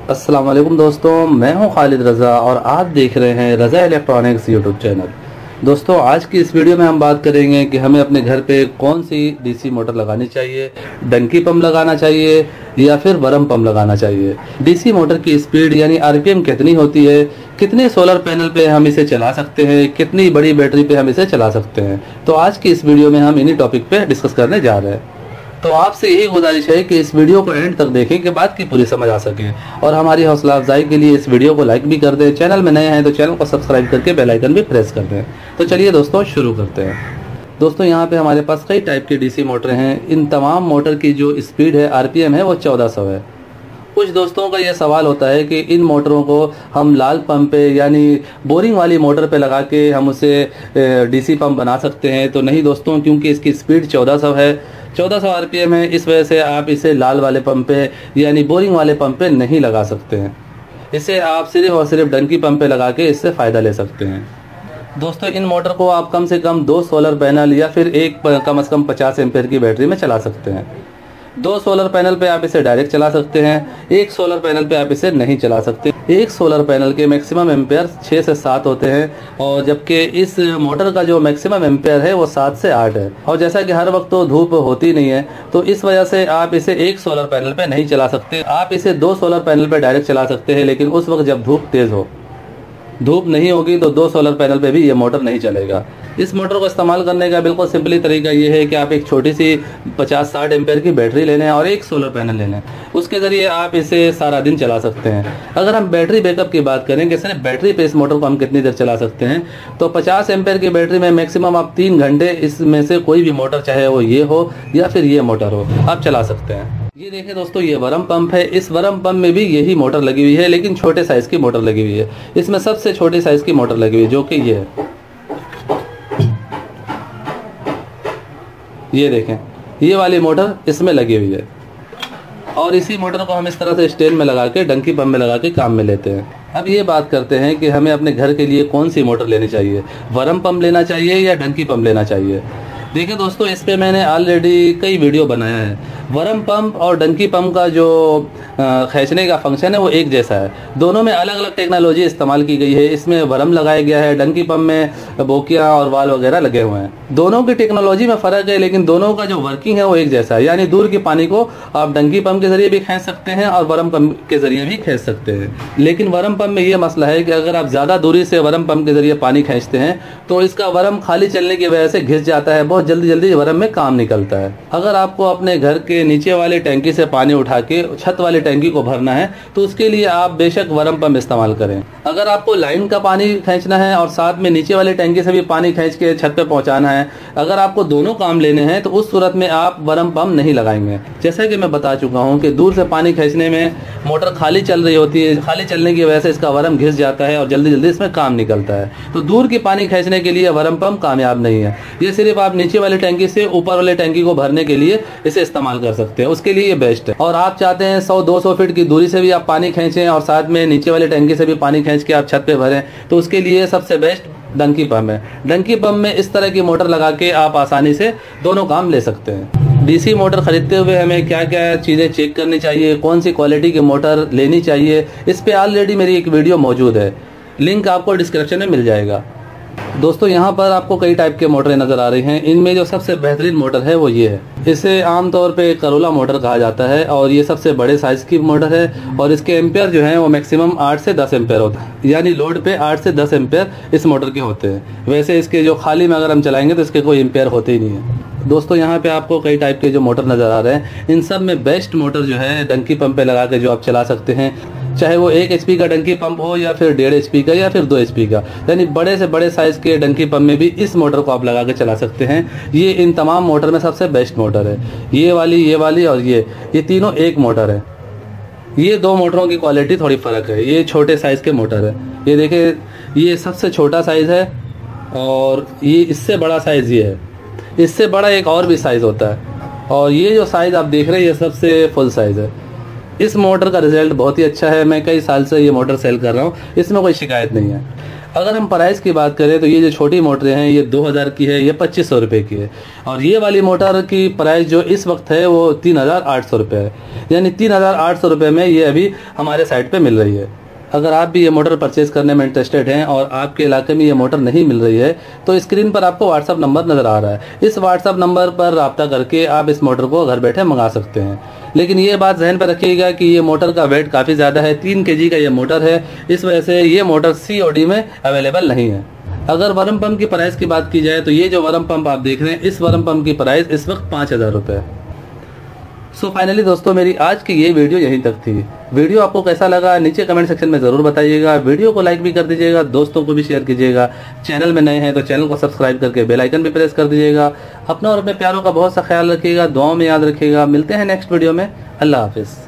अस्सलाम वालेकुम दोस्तों, मैं हूं खालिद रज़ा और आप देख रहे हैं रज़ा इलेक्ट्रॉनिक्स यूट्यूब चैनल। दोस्तों, आज की इस वीडियो में हम बात करेंगे कि हमें अपने घर पे कौन सी डीसी मोटर लगानी चाहिए, डंकी पंप लगाना चाहिए या फिर वरम पंप लगाना चाहिए। डीसी मोटर की स्पीड यानी आरपीएम कितनी होती है, कितने सोलर पैनल पे हम इसे चला सकते हैं, कितनी बड़ी बैटरी पे हम इसे चला सकते हैं। तो आज की इस वीडियो में हम इन्हीं टॉपिक पे डिस्कस करने जा रहे हैं। तो आपसे यही गुजारिश है कि इस वीडियो को एंड तक देखें कि बात की पूरी समझ आ सके और हमारी हौसला अफजाई के लिए इस वीडियो को लाइक भी कर दें। चैनल में नए हैं तो चैनल को सब्सक्राइब करके बेल आइकन भी प्रेस कर दें। तो चलिए दोस्तों शुरू करते हैं। दोस्तों, यहाँ पे हमारे पास कई टाइप की डीसी मोटर हैं। इन तमाम मोटर की जो स्पीड है, आरपीएम है, वो 1400 है। कुछ दोस्तों का यह सवाल होता है कि इन मोटरों को हम लाल पंप पे यानी बोरिंग वाली मोटर पे लगा के हम उसे डीसी पंप बना सकते हैं। तो नहीं दोस्तों, क्योंकि इसकी स्पीड 1400 है, 1400 आरपीएम है, इस वजह से आप इसे लाल वाले पंप पे यानी बोरिंग वाले पंप पे नहीं लगा सकते हैं। इसे आप सिर्फ और सिर्फ डंकी पंप पे लगा के इससे फ़ायदा ले सकते हैं। दोस्तों, इन मोटर को आप कम से कम 2 सोलर पैनल या फिर एक कम से कम 50 एम्पेयर की बैटरी में चला सकते हैं। 2 सोलर पैनल पे आप इसे डायरेक्ट चला सकते हैं, एक सोलर पैनल पे आप इसे नहीं चला सकते। एक सोलर पैनल के मैक्सिमम एम्पेयर 6 से 7 होते हैं और जबकि इस मोटर का जो मैक्सिमम एम्पेयर है वो 7 से 8 है। और जैसा कि हर वक्त तो धूप होती नहीं है, तो इस वजह से आप इसे एक सोलर पैनल पे नहीं चला सकते। आप इसे 2 सोलर पैनल पे डायरेक्ट चला सकते हैं, लेकिन उस वक्त जब धूप तेज़ हो। धूप नहीं होगी तो 2 सोलर पैनल पे भी ये मोटर नहीं चलेगा। इस मोटर को इस्तेमाल करने का बिल्कुल सिंपली तरीका ये है कि आप एक छोटी सी 50-60 एम्पेयर की बैटरी ले लें और एक सोलर पैनल ले लें। उसके ज़रिए आप इसे सारा दिन चला सकते हैं। अगर हम बैटरी बैकअप की बात करें कि सिर्फ बैटरी पे इस मोटर को हम कितनी देर चला सकते हैं, तो 50 एम्पेयर की बैटरी में मैक्सिमम आप 3 घंटे इसमें से कोई भी मोटर, चाहे वो ये हो या फिर ये मोटर हो, आप चला सकते हैं। ये देखिए दोस्तों, ये वरम पंप है। इस वरम पंप में भी यही मोटर लगी हुई है, लेकिन छोटे साइज की मोटर लगी हुई है। इसमें सबसे छोटी साइज की मोटर लगी हुई है, जो कि ये है। ये देखें, ये वाली मोटर इसमें लगी हुई है और इसी मोटर को हम इस तरह से स्टैंड में लगा के डंकी पंप में लगा के काम में लेते हैं। अब ये बात करते हैं कि हमें अपने घर के लिए कौन सी मोटर लेनी चाहिए, वरम पंप लेना चाहिए या डंकी पंप लेना चाहिए। देखिए दोस्तों, इस पे मैंने ऑलरेडी कई वीडियो बनाया है। वरम पंप और डंकी पंप का जो खींचने का फंक्शन है वो एक जैसा है। दोनों में अलग अलग टेक्नोलॉजी इस्तेमाल की गई है। इसमें वरम लगाया गया है, डंकी पंप में बोकिया और वाल वगैरह लगे हुए हैं। दोनों की टेक्नोलॉजी में फ़र्क है, लेकिन दोनों का जो वर्किंग है वो एक जैसा है। यानी दूर के पानी को आप डंकी पंप के जरिए भी खींच सकते हैं और वरम पंप के जरिए भी खींच सकते हैं। लेकिन वरम पंप में ये मसला है कि अगर आप ज़्यादा दूरी से वरम पंप के जरिए पानी खींचते हैं तो इसका वरम खाली चलने की वजह से घिस जाता है, बहुत जल्दी जल्दी वरम में काम निकलता है। अगर आपको अपने घर के नीचे वाले टैंकी से पानी उठा के छत वाली टैंकी को भरना है तो उसके लिए आप बेशक वरम पंप इस्तेमाल करें। अगर आपको लाइन का पानी खींचना है और साथ में नीचे वाले टैंकी से भी पानी खींच के छत पे पहुंचाना है, अगर आपको दोनों काम लेने हैं तो उस सूरत में आप वरम पंप नहीं लगाएंगे। जैसा कि मैं बता चुका हूं कि दूर से पानी खींचने में मोटर खाली चल रही होती है, खाली चलने की वजह से इसका वरम घिस जाता है और जल्दी जल्दी इसमें काम निकलता है। तो दूर की पानी खींचने के लिए वरम पंप कामयाब नहीं है। ये सिर्फ आप नीचे वाले टैंकी से ऊपर वाले टैंकी को भरने के लिए इसे इस्तेमाल कर सकते हैं, उसके लिए ये बेस्ट है। और आप चाहते हैं 100-200 फीट की दूरी से भी आप पानी खींचें और साथ में नीचे वाले टैंकी से भी पानी खींच के आप छत पे भरें, तो उसके लिए सबसे बेस्ट डंकी पंप है। डंकी पंप में इस तरह की मोटर लगा के आप आसानी से दोनों काम ले सकते हैं। डीसी मोटर खरीदते हुए हमें क्या क्या चीज़ें चेक करनी चाहिए, कौन सी क्वालिटी की मोटर लेनी चाहिए, इस पे ऑलरेडी मेरी एक वीडियो मौजूद है, लिंक आपको डिस्क्रिप्शन में मिल जाएगा। दोस्तों, यहाँ पर आपको कई टाइप के मोटरें नज़र आ रही हैं। इनमें जो सबसे बेहतरीन मोटर है वो ये है। इसे आमतौर पे करोला मोटर कहा जाता है और ये सबसे बड़े साइज़ की मोटर है और इसके एम्पेयर जो हैं वो मैक्सिमम 8 से 10 एम्पेयर होता है। यानी लोड पे 8 से 10 एम्पेयर इस मोटर के होते हैं। वैसे इसके जो खाली में अगर हम चलाएंगे तो इसके कोई एम्पेयर होते ही नहीं है। दोस्तों, यहाँ पे आपको कई टाइप के जो मोटर नज़र आ रहे हैं, इन सब में बेस्ट मोटर जो है डंकी पंप पे लगा के जो आप चला सकते हैं, चाहे वो 1 HP का डंकी पंप हो या फिर 1.5 HP का या फिर 2 HP का। यानी बड़े से बड़े साइज़ के डंकी पंप में भी इस मोटर को आप लगा के चला सकते हैं। ये इन तमाम मोटर में सबसे बेस्ट मोटर है। ये वाली और ये तीनों एक मोटर है। ये 2 मोटरों की क्वालिटी थोड़ी फ़र्क है। ये छोटे साइज़ के मोटर है। ये देखिए, ये सबसे छोटा साइज़ है और ये इससे बड़ा साइज़ ये है। इससे बड़ा एक और भी साइज़ होता है और ये जो साइज़ आप देख रहे हैं ये सबसे फुल साइज़ है। इस मोटर का रिज़ल्ट बहुत ही अच्छा है। मैं कई साल से ये मोटर सेल कर रहा हूँ, इसमें कोई शिकायत नहीं है। अगर हम प्राइस की बात करें तो ये जो छोटी मोटरें हैं ये 2000 की है, ये 2500 रुपये की है। और ये वाली मोटर की प्राइस जो इस वक्त है वो 3800 रुपये है, यानी 3800 रुपये में ये अभी हमारे साइट पे मिल रही है। अगर आप भी ये मोटर परचेज करने में इंटरेस्टेड हैं और आपके इलाके में ये मोटर नहीं मिल रही है तो स्क्रीन पर आपको व्हाट्सअप नंबर नज़र आ रहा है, इस व्हाट्सअप नंबर पर रब्ता करके आप इस मोटर को घर बैठे मंगा सकते हैं। लेकिन ये बात जहन पर रखिएगा कि ये मोटर का वेट काफ़ी ज़्यादा है, 3 kg का ये मोटर है, इस वजह से ये मोटर COD में अवेलेबल नहीं है। अगर वार्म पंप की प्राइस की बात की जाए तो ये जो वार्म पंप आप देख रहे हैं, इस वार्म पंप की प्राइस इस वक्त 5000 रुपये है। सो फाइनली दोस्तों, मेरी आज की ये वीडियो यहीं तक थी। वीडियो आपको कैसा लगा नीचे कमेंट सेक्शन में ज़रूर बताइएगा। वीडियो को लाइक भी कर दीजिएगा, दोस्तों को भी शेयर कीजिएगा। चैनल में नए हैं तो चैनल को सब्सक्राइब करके बेल आइकन भी प्रेस कर दीजिएगा। अपना और अपने प्यारों का बहुत सा ख्याल रखिएगा, दुआओं में याद रखिएगा। मिलते हैं नेक्स्ट वीडियो में। अल्लाह हाफिज़।